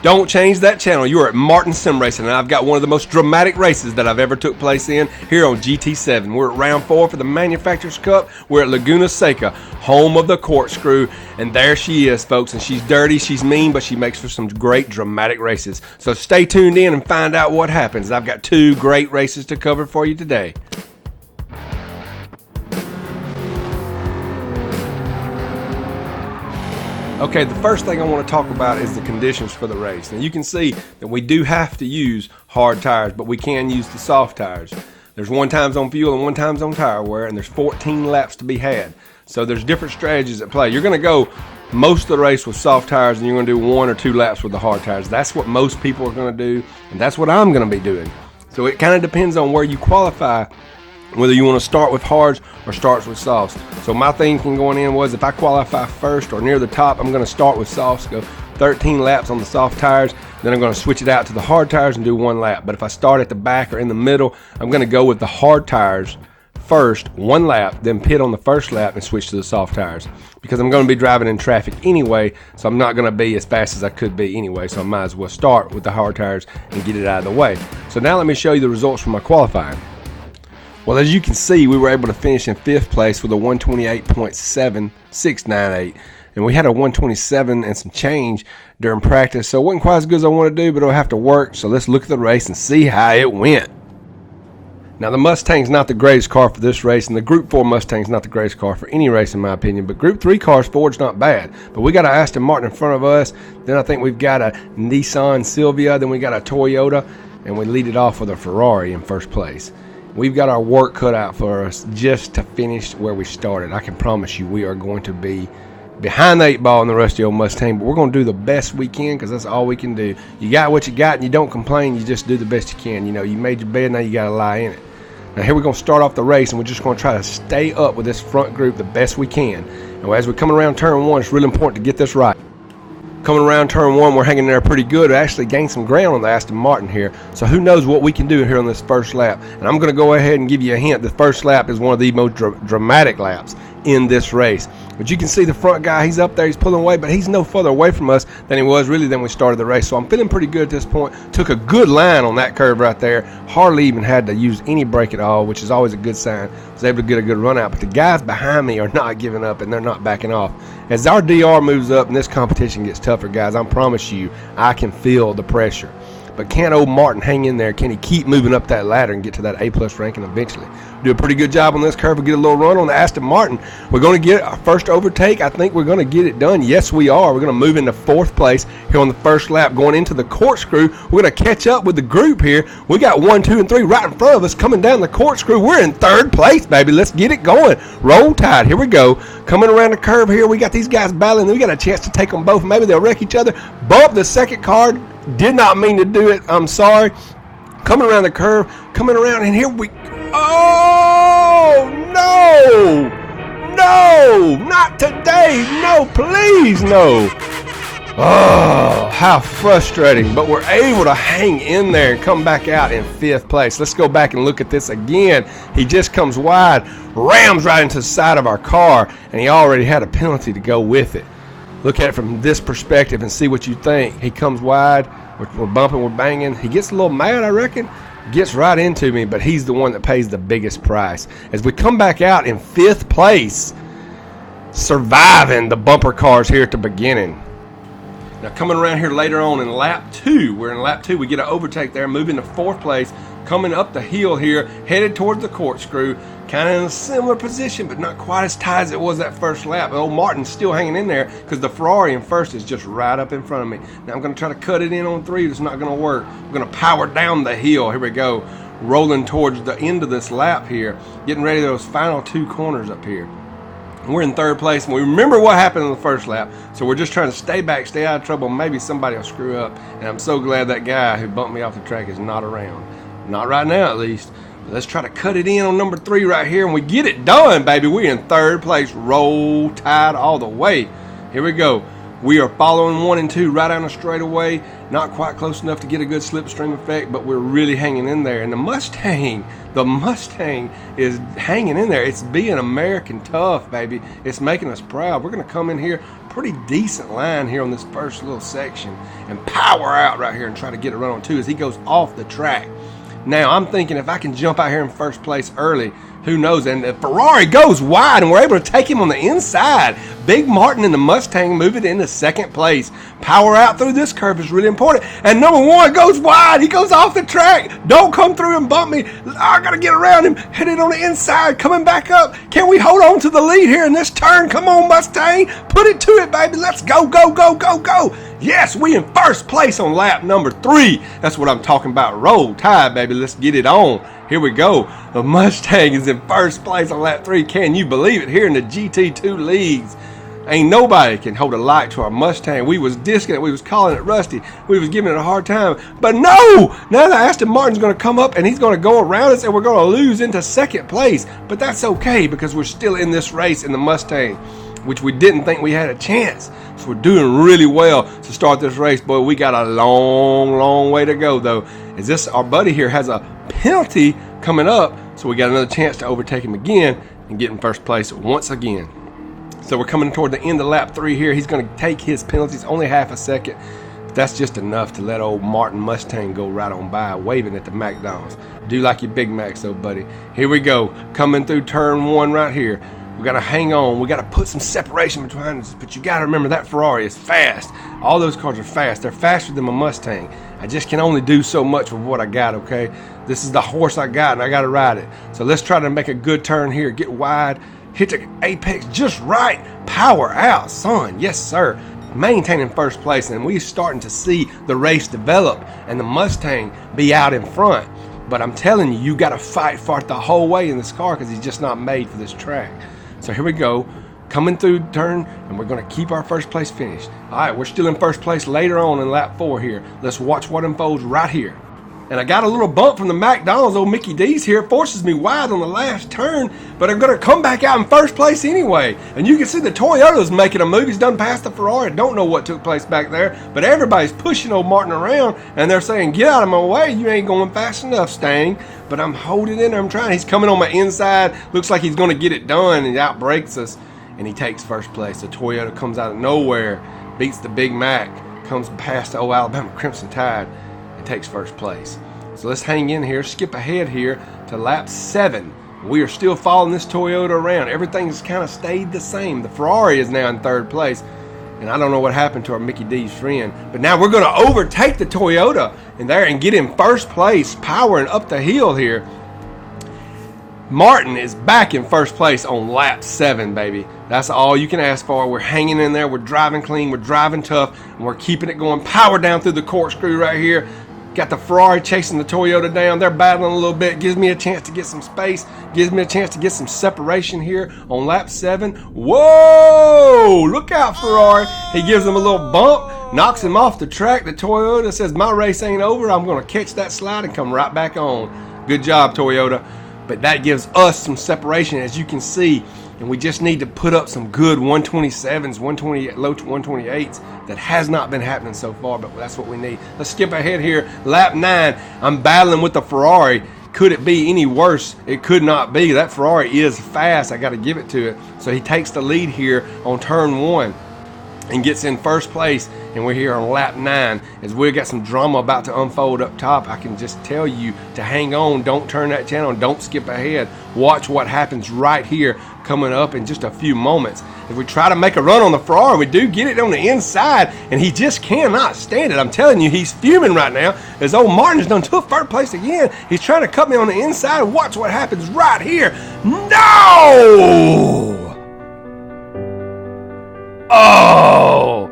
Don't change that channel. You are at Martin Sim Racing, and I've got one of the most dramatic races that I've ever took place in here on GT7. We're at round 4 for the Manufacturers Cup. We're at Laguna Seca, home of the corkscrew, and there she is, folks. And she's dirty, she's mean, but she makes for some great dramatic races. So stay tuned in and find out what happens. I've got 2 great races to cover for you today. Okay, the first thing I want to talk about is the conditions for the race. Now you can see that we do have to use hard tires, but we can use the soft tires. There's 1 times on fuel and 1 times on tire wear, and there's 14 laps to be had. So there's different strategies at play. You're going to go most of the race with soft tires, and you're going to do 1 or 2 laps with the hard tires. That's what most people are going to do, and that's what I'm going to be doing. So it kind of depends on where you qualify, whether you want to start with hards or starts with softs. So my thinking going in was, if I qualify first or near the top, I'm going to start with softs, go 13 laps on the soft tires, then I'm going to switch it out to the hard tires and do 1 lap. But if I start at the back or in the middle, I'm going to go with the hard tires first, 1 lap, then pit on the first lap and switch to the soft tires, because I'm going to be driving in traffic anyway, so I'm not going to be as fast as I could be anyway, so I might as well start with the hard tires and get it out of the way. So now let me show you the results from my qualifying. Well, as you can see, we were able to finish in 5th place with a 128.7698, and we had a 127 and some change during practice, so it wasn't quite as good as I want to do, but it'll have to work. So let's look at the race and see how it went. Now, the Mustang's not the greatest car for this race, and the Group 4 Mustang's not the greatest car for any race in my opinion, but Group 3 cars, Ford's not bad. But we got an Aston Martin in front of us, then I think we've got a Nissan Silvia, then we got a Toyota, and we lead it off with a Ferrari in first place. We've got our work cut out for us just to finish where we started. I can promise you we are going to be behind the 8 ball in the rusty old Mustang, but we're going to do the best we can, because that's all we can do. You got what you got and you don't complain, you just do the best you can. You know, you made your bed, now you got to lie in it. Now here we're going to start off the race, and we're just going to try to stay up with this front group the best we can. And as we're coming around turn 1, it's really important to get this right. Coming around turn 1, we're hanging there pretty good. We actually gained some ground on the Aston Martin here. So who knows what we can do here on this first lap. And I'm going to go ahead and give you a hint. The first lap is one of the most dramatic laps in this race. But you can see the front guy, he's up there, he's pulling away, but he's no further away from us than he was really than we started the race. So I'm feeling pretty good at this point. Took a good line on that curve right there. Hardly even had to use any brake at all, which is always a good sign. Was able to get a good run out. But the guys behind me are not giving up, and they're not backing off. As our DR moves up and this competition gets tougher, guys, I promise you, I can feel the pressure. But can old Martin hang in there? Can he keep moving up that ladder and get to that A+ ranking eventually? Do a pretty good job on this curve. We'll get a little run on the Aston Martin. We're going to get our first overtake. I think we're going to get it done. Yes, we are. We're going to move into 4th place here on the first lap, going into the corkscrew. We're going to catch up with the group here. We got 1, 2, and 3 right in front of us coming down the corkscrew. We're in 3rd place, baby. Let's get it going. Roll Tide. Here we go. Coming around the curve here, we got these guys battling. We got a chance to take them both. Maybe they'll wreck each other. Bump the second car. Did not mean to do it. I'm sorry. Coming around the curve, coming around, and here we... Oh, no! No! Not today! No, please, no! Oh, how frustrating. But we're able to hang in there and come back out in 5th place. Let's go back and look at this again. He just comes wide, rams right into the side of our car, and he already had a penalty to go with it. Look at it from this perspective and see what you think. He comes wide, we're bumping, we're banging. He gets a little mad, I reckon. Gets right into me, but he's the one that pays the biggest price. As we come back out in 5th place, surviving the bumper cars here at the beginning. Now coming around here later on in lap 2, we're in lap 2, we get an overtake there, moving to 4th place, coming up the hill here, headed towards the corkscrew, kind of in a similar position, but not quite as tight as it was that first lap. Old Martin's still hanging in there because the Ferrari in first is just right up in front of me. Now I'm going to try to cut it in on 3. It's not going to work. We're going to power down the hill. Here we go. Rolling towards the end of this lap here, getting ready to those final 2 corners up here. We're in 3rd place, and we remember what happened in the first lap, so we're just trying to stay back, stay out of trouble. Maybe somebody will screw up, and I'm so glad that guy who bumped me off the track is not around. Not right now, at least. But let's try to cut it in on number 3 right here, and we get it done, baby. We're in 3rd place. Roll Tide all the way. Here we go. We are following 1 and 2 right down the straightaway. Not quite close enough to get a good slipstream effect, but we're really hanging in there. And the Mustang is hanging in there. It's being American tough, baby. It's making us proud. We're going to come in here pretty decent line here on this first little section and power out right here and try to get a run on 2 as he goes off the track. Now, I'm thinking if I can jump out here in first place early, who knows? And the Ferrari goes wide, and we're able to take him on the inside. Big Martin in the Mustang move it into second place. Power out through this curve is really important. And number 1 goes wide. He goes off the track. Don't come through and bump me. I got to get around him. Hit it on the inside. Coming back up. Can we hold on to the lead here in this turn? Come on, Mustang. Put it to it, baby. Let's go, go, go, go, go. Yes, we in first place on lap number 3. That's what I'm talking about. Roll Tide, baby. Let's get it on. Here we go. The Mustang is in first place on lap 3. Can you believe it? Here in the GT2 leagues, ain't nobody can hold a light to our Mustang. We was disking it. We was calling it rusty. We was giving it a hard time. But no! Now that Aston Martin's going to come up and he's going to go around us and we're going to lose into second place. But that's okay because we're still in this race in the Mustang, which we didn't think we had a chance. So we're doing really well to start this race. Boy, we got a long, long way to go, though. As this, our buddy here has a penalty coming up, so we got another chance to overtake him again and get in first place once again. So we're coming toward the end of lap 3 here. He's going to take his penalties, only half a second. But that's just enough to let old Martin Mustang go right on by, waving at the McDonald's. Do like your Big Macs, though, buddy. Here we go, coming through turn 1 right here. We got to hang on. We got to put some separation between us. But you got to remember that Ferrari is fast. All those cars are fast. They're faster than my Mustang. I just can only do so much with what I got, okay? This is the horse I got, and I got to ride it. So let's try to make a good turn here. Get wide. Hit the apex just right. Power out, son. Yes, sir. Maintaining first place. And we're starting to see the race develop and the Mustang be out in front. But I'm telling you, you got to fight for it the whole way in this car because he's just not made for this track. So here we go, coming through turn, and we're going to keep our first place finished. All right, we're still in first place later on in lap 4 here. Let's watch what unfolds right here. And I got a little bump from the McDonald's, old Mickey D's here. Forces me wide on the last turn, but I'm going to come back out in first place anyway. And you can see the Toyota's making a move. He's done past the Ferrari. Don't know what took place back there, but everybody's pushing old Martin around, and they're saying, get out of my way. You ain't going fast enough, Stang. But I'm holding in there. I'm trying. He's coming on my inside. Looks like he's going to get it done, and he outbreaks us, and he takes first place. The Toyota comes out of nowhere, beats the Big Mac, comes past the old Alabama Crimson Tide, and takes first place. So let's hang in here, skip ahead here to lap 7. We are still following this Toyota around. Everything's kind of stayed the same. The Ferrari is now in third place, and I don't know what happened to our Mickey D's friend, but now we're going to overtake the Toyota and get in first place, powering up the hill here. Martin is back in first place on lap 7, baby. That's all you can ask for. We're hanging in there. We're driving clean. We're driving tough, and we're keeping it going. Power down through the corkscrew right here. Got the Ferrari chasing the Toyota down. They're battling a little bit. Gives me a chance to get some space. Gives me a chance to get some separation here on lap 7. Whoa! Look out, Ferrari. He gives him a little bump. Knocks him off the track. The Toyota says, my race ain't over. I'm going to catch that slide and come right back on. Good job, Toyota. But that gives us some separation, as you can see. And we just need to put up some good 127s, 120, low 128s. That has not been happening so far, but that's what we need. Let's skip ahead here. Lap 9, I'm battling with the Ferrari. Could it be any worse? It could not be. That Ferrari is fast. I got to give it to it. So he takes the lead here on turn 1 and gets in first place. And we're here on lap 9. As we got some drama about to unfold up top, I can just tell you to hang on. Don't turn that channel. Don't skip ahead. Watch what happens right here coming up in just a few moments. If we try to make a run on the Ferrari, we do get it on the inside, and he just cannot stand it. I'm telling you, he's fuming right now. As old Martin's done took third place again. He's trying to cut me on the inside. Watch what happens right here. No! Oh!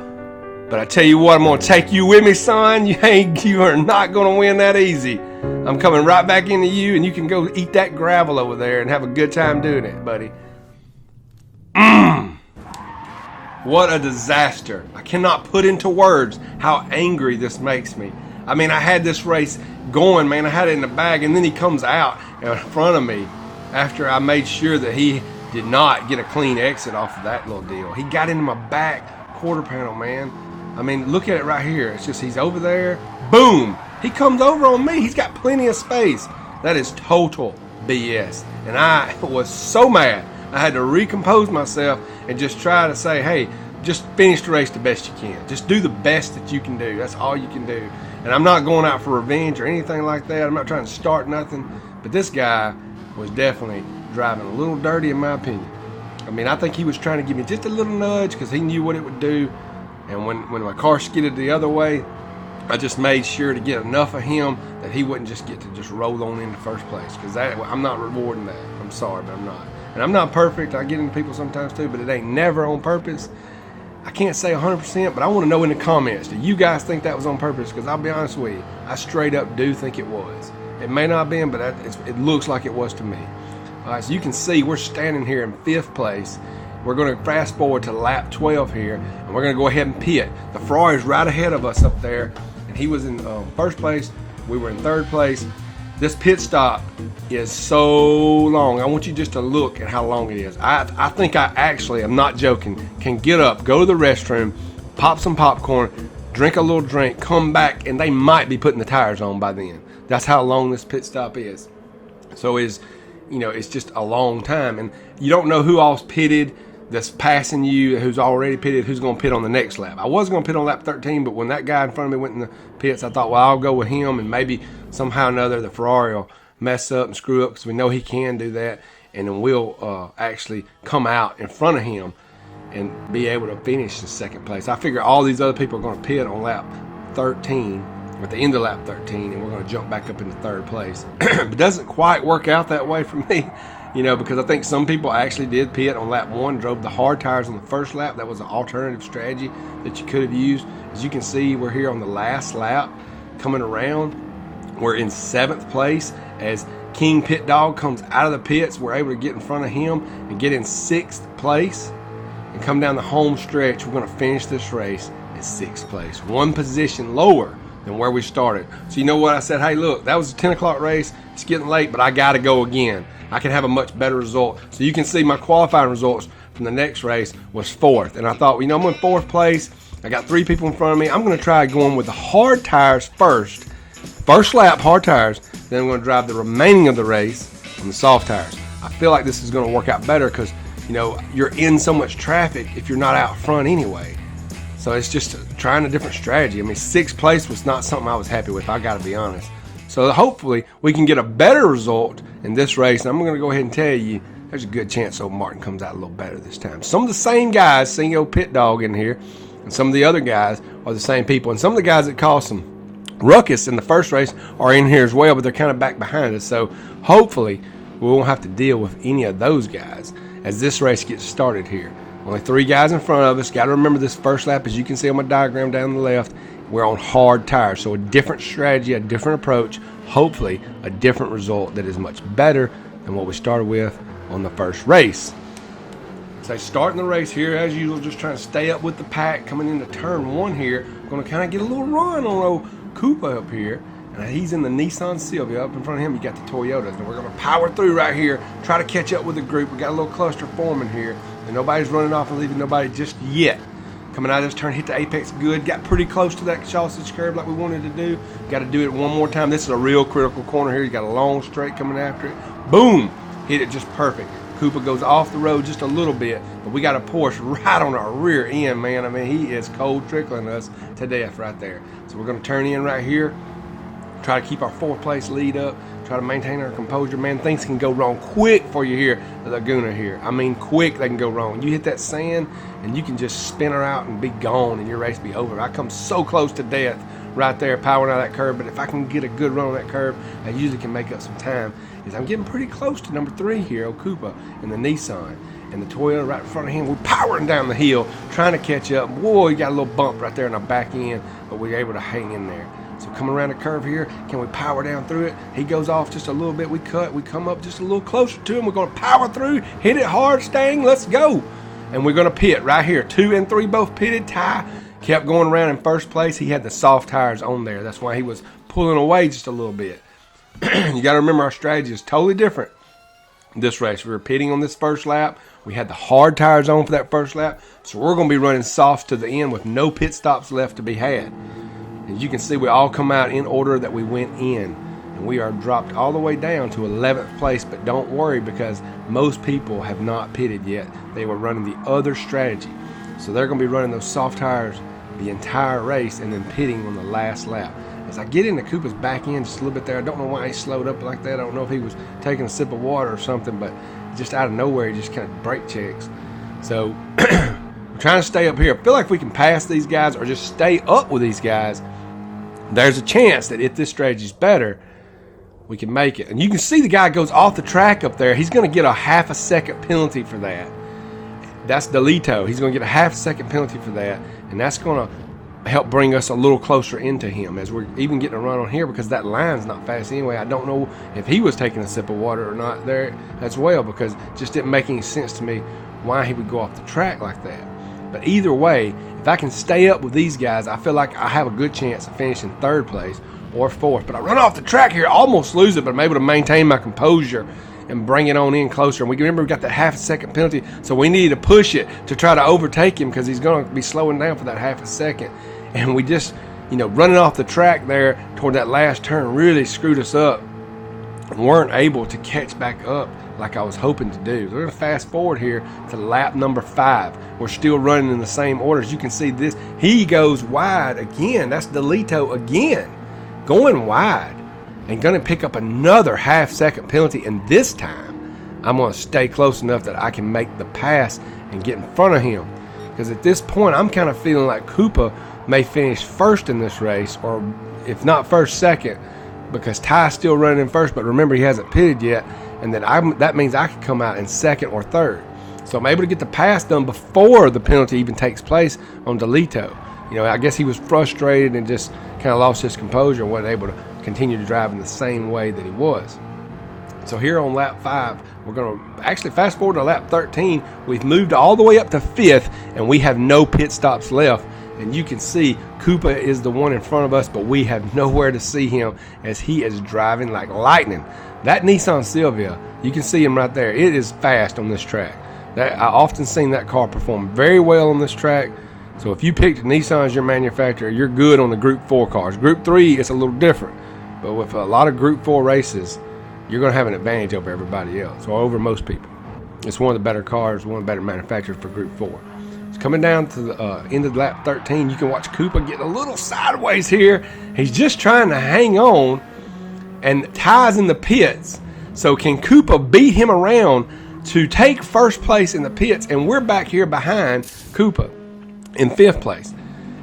But I tell you what, I'm going to take you with me, son. You are not going to win that easy. I'm coming right back into you, and you can go eat that gravel over there and have a good time doing it, buddy. What a disaster. I cannot put into words how angry this makes me. I mean, I had this race going, man. I had it in the bag, and then he comes out in front of me after I made sure that he did not get a clean exit off of that little deal. He got into my back quarter panel, man. I mean, look at it right here. It's just he's over there. Boom! He comes over on me. He's got plenty of space. That is total BS. And I was so mad. I had to recompose myself and just try to say, hey, just finish the race the best you can. Just do the best that you can do. That's all you can do. And I'm not going out for revenge or anything like that. I'm not trying to start nothing. But this guy was definitely driving a little dirty in my opinion. I mean, I think he was trying to give me just a little nudge because he knew what it would do. And when my car skidded the other way, I just made sure to get enough of him that he wouldn't just get to just roll on in the first place. Because I'm not rewarding that. I'm sorry, but I'm not. And I'm not perfect. I get into people sometimes too, but it ain't never on purpose. I can't say 100%, but I want to know in the comments, do you guys think that was on purpose? Because I'll be honest with you, I straight up do think it was. It may not have been, but it looks like it was to me. All right, so you can see we're standing here in 5th place. We're going to fast forward to lap 12 here, and we're going to go ahead and pit. The Ferrari's right ahead of us up there, and he was in 1st place. We were in 3rd place. This pit stop is so long. I want you just to look at how long it is. I think I actually, I'm not joking, can get up, go to the restroom, pop some popcorn, drink a little drink, come back, and they might be putting the tires on by then. That's how long this pit stop is. So it's just a long time, and you don't know who all's pitted that's passing you, who's already pitted, who's going to pit on the next lap. I was going to pit on lap 13, but when that guy in front of me went in the pits, I thought, well, I'll go with him, and maybe somehow or another the Ferrari will mess up and screw up because we know he can do that, and then we'll actually come out in front of him and be able to finish in 2nd place. I figure all these other people are going to pit on lap 13, at the end of lap 13, and we're going to jump back up into 3rd place. But it doesn't quite work out that way for me. Because I think some people actually did pit on lap 1, drove the hard tires on the 1st lap. That was an alternative strategy that you could have used. As you can see, we're here on the last lap coming around. We're in 7th place as King Pit Dog comes out of the pits. We're able to get in front of him and get in 6th place and come down the home stretch. We're going to finish this race in 6th place, 1 position lower than where we started. So you know what? I said, hey, look, that was a 10 o'clock race. It's getting late, but I got to go again. I can have a much better result. So you can see my qualifying results from the next race was 4th. And I thought, I'm in 4th place. I got 3 people in front of me. I'm going to try going with the hard tires first. First lap, hard tires. Then I'm going to drive the remaining of the race on the soft tires. I feel like this is going to work out better because, you're in so much traffic if you're not out front anyway. So it's just trying a different strategy. I mean, 6th place was not something I was happy with, I got to be honest. So hopefully we can get a better result in this race. And I'm going to go ahead and tell you, there's a good chance old Martin comes out a little better this time. Some of the same guys, seeing old Pit Dog in here, and some of the other guys are the same people. And some of the guys that caused some ruckus in the first race are in here as well, but they're kind of back behind us. So hopefully we won't have to deal with any of those guys as this race gets started here. Only 3 guys in front of us. Got to remember this first lap, as you can see on my diagram down the left, we're on hard tires. So a different strategy, a different approach, hopefully a different result that is much better than what we started with on the first race. So starting the race here, as usual, just trying to stay up with the pack. Coming into turn 1 here, going to kind of get a little run on old Koopa up here. And he's in the Nissan Silvia. Up in front of him, you got the Toyotas. And we're going to power through right here, try to catch up with the group. We got a little cluster forming here, and nobody's running off and leaving nobody just yet. Coming out of this turn, hit the apex good. Got pretty close to that sausage curve like we wanted to do. Got to do it one more time. This is a real critical corner here. You got a long straight coming after it. Boom! Hit it just perfect. Koopa goes off the road just a little bit, but we got a Porsche right on our rear end, man. I mean, he is cold trickling us to death right there. So we're going to turn in right here. Try to keep our 4th place lead up. Try to maintain our composure, man. Things can go wrong quick for you here at Laguna here. I mean, quick they can go wrong. You hit that sand, and you can just spin her out and be gone, and your race be over. I come so close to death right there, powering out of that curve. But if I can get a good run on that curve, I usually can make up some time. Is I'm getting pretty close to number 3 here, Koopa, and the Nissan. And the Toyota right in front of him. We're powering down the hill, trying to catch up. Whoa, you got a little bump right there in our back end, but we're able to hang in there. So coming around the curve here, can we power down through it? He goes off just a little bit. We cut. We come up just a little closer to him. We're going to power through, hit it hard, Stang. Let's go. And we're going to pit right here. 2 and 3 both pitted. Ty kept going around in first place. He had the soft tires on there. That's why he was pulling away just a little bit. You got to remember our strategy is totally different this race. We were pitting on this first lap. We had the hard tires on for that first lap. So we're going to be running soft to the end with no pit stops left to be had. As you can see, we all come out in order that we went in. And we are dropped all the way down to 11th place. But don't worry, because most people have not pitted yet. They were running the other strategy. So they're going to be running those soft tires the entire race and then pitting on the last lap. As I get into Cooper's back end just a little bit there, I don't know why he slowed up like that. I don't know if he was taking a sip of water or something, but just out of nowhere, he just kind of brake checks. So we're trying to stay up here. I feel like we can pass these guys or just stay up with these guys. There's a chance that if this strategy is better, we can make it. And you can see the guy goes off the track up there. He's going to get a half a second penalty for that. That's Delito. He's going to get a half second penalty for that, and that's going to help bring us a little closer into him as we're even getting a run on here, because that line's not fast anyway. I don't know if he was taking a sip of water or not there as well, because it just didn't make any sense to me why he would go off the track like that. But either way, if I can stay up with these guys, I feel like I have a good chance of finishing third place or fourth. But I run off the track here, almost lose it, but I'm able to maintain my composure and bring it on in closer. And we remember we got that half a second penalty, so we needed to push it to try to overtake him, because he's going to be slowing down for that half a second. And we just, running off the track there toward that last turn really screwed us up and weren't able to catch back up like I was hoping to do. So we're going to fast forward here to lap number 5. We're still running in the same order. As you can see, this, he goes wide again. That's Delito again, going wide and going to pick up another half second penalty. And this time I'm going to stay close enough that I can make the pass and get in front of him, because at this point I'm kind of feeling like Cooper may finish first in this race, or if not first, second, because Ty's still running in first, but remember he hasn't pitted yet, and that means I could come out in second or third. So I'm able to get the pass done before the penalty even takes place on Delito. I guess he was frustrated and just kind of lost his composure and wasn't able to continue to drive in the same way that he was. So here on lap 5, we're going to actually fast forward to lap 13. We've moved all the way up to 5th, and we have no pit stops left. And you can see Cooper is the one in front of us, but we have nowhere to see him as he is driving like lightning. That Nissan Silvia, you can see him right there. It is fast on this track. I often seen that car perform very well on this track. So if you picked Nissan as your manufacturer, you're good on the Group 4 cars. Group 3 is a little different, but with a lot of Group 4 races, you're going to have an advantage over everybody else, or over most people. It's one of the better cars, one of the better manufacturers for Group 4. Coming down to the end of lap 13, you can watch Cooper get a little sideways here. He's just trying to hang on, and Ty's in the pits. So can Cooper beat him around to take first place in the pits? And we're back here behind Cooper in 5th place.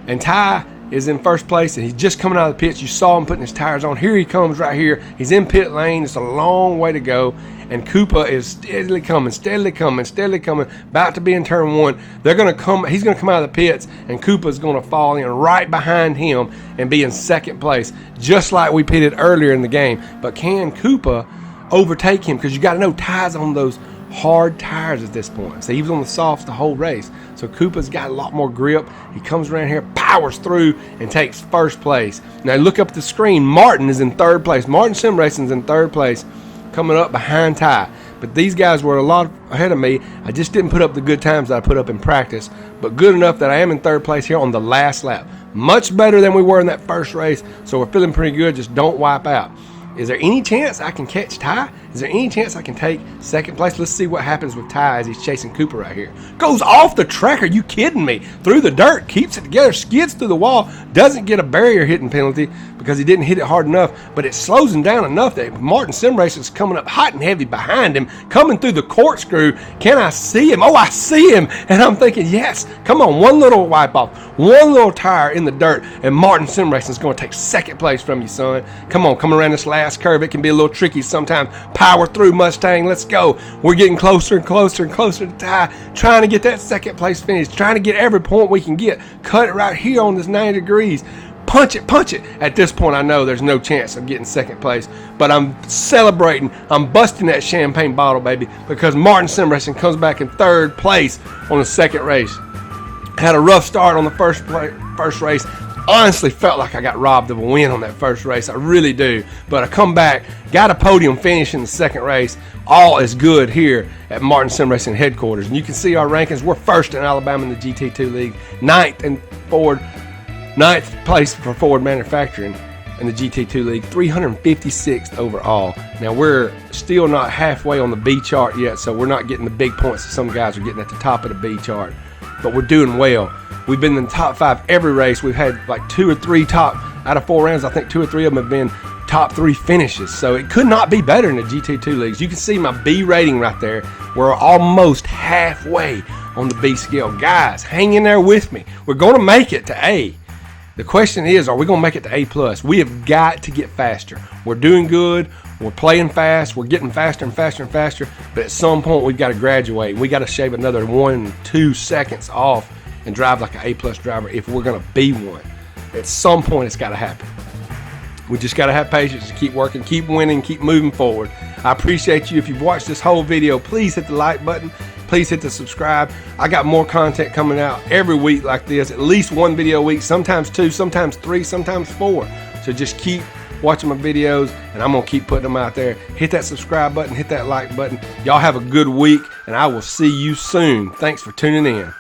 And Ty is in first place, and he's just coming out of the pits. You saw him putting his tires on. Here he comes right here. He's in pit lane. It's a long way to go. And Cooper is steadily coming, about to be in turn 1. They're going to come. He's going to come out of the pits, and Cooper's going to fall in right behind him and be in 2nd place, just like we pitted earlier in the game. But can Cooper overtake him? Because you got to know Ty's on those hard tires at this point. So he was on the softs the whole race. So Cooper's got a lot more grip. He comes around here, powers through, and takes first place. Now look up at the screen. Martin is in 3rd place. Martin Sim Racing's in 3rd place, coming up behind Ty. But these guys were a lot ahead of me. I just didn't put up the good times that I put up in practice, but good enough that I am in 3rd place here on the last lap. Much better than we were in that first race, so we're feeling pretty good. Just don't wipe out. Is there any chance I can catch Ty? Is there any chance I can take 2nd place? Let's see what happens with Ty as he's chasing Cooper right here. Goes off the track. Are you kidding me? Through the dirt, keeps it together, skids through the wall, doesn't get a barrier hitting penalty because he didn't hit it hard enough, but it slows him down enough that Martin Sim Racing is coming up hot and heavy behind him, coming through the corkscrew. Can I see him? Oh, I see him. And I'm thinking, yes, come on, one little wipe off, one little tire in the dirt, and Martin Sim Racing is going to take 2nd place from you, son. Come on, come around this last curve. It can be a little tricky sometimes. Power through, Mustang. Let's go. We're getting closer and closer and closer to Ty, trying to get that 2nd place finish, trying to get every point we can get. Cut it right here on this 90 degrees. Punch it, punch it. At this point, I know there's no chance of getting 2nd place, but I'm celebrating. I'm busting that champagne bottle, baby, because Martin Sim Racing comes back in 3rd place on the 2nd race. Had a rough start on the first race. Honestly felt like I got robbed of a win on that first race. I really do. But I come back, got a podium finish in the 2nd race. All is good here at Martin Sim Racing headquarters. And you can see our rankings. We're 1st in Alabama in the GT2 League, 9th place for Ford Manufacturing in the GT2 League, 356th overall. Now we're still not halfway on the B chart yet, so we're not getting the big points that some guys are getting at the top of the B chart. but we're doing well. We've been in the top 5 every race. We've had like 2 or 3 top, out of 4 rounds, I think 2 or 3 of them have been top 3 finishes. So it could not be better in the GT2 leagues. You can see my B rating right there. We're almost halfway on the B scale. Guys, hang in there with me. We're going to make it to A. The question is, are we going to make it to A+? We have got to get faster. We're doing good. We're playing fast. We're getting faster and faster and faster. But at some point, we've got to graduate. We got to shave another 1-2 seconds off and drive like an A+ driver if we're going to be one. At some point, it's got to happen. We just got to have patience and keep working, keep winning, keep moving forward. I appreciate you. If you've watched this whole video, please hit the like button. Please hit the subscribe. I got more content coming out every week like this, at least 1 video a week, sometimes 2, sometimes 3, sometimes 4. So just keep watching my videos, and I'm going to keep putting them out there. Hit that subscribe button, hit that like button. Y'all have a good week, and I will see you soon. Thanks for tuning in.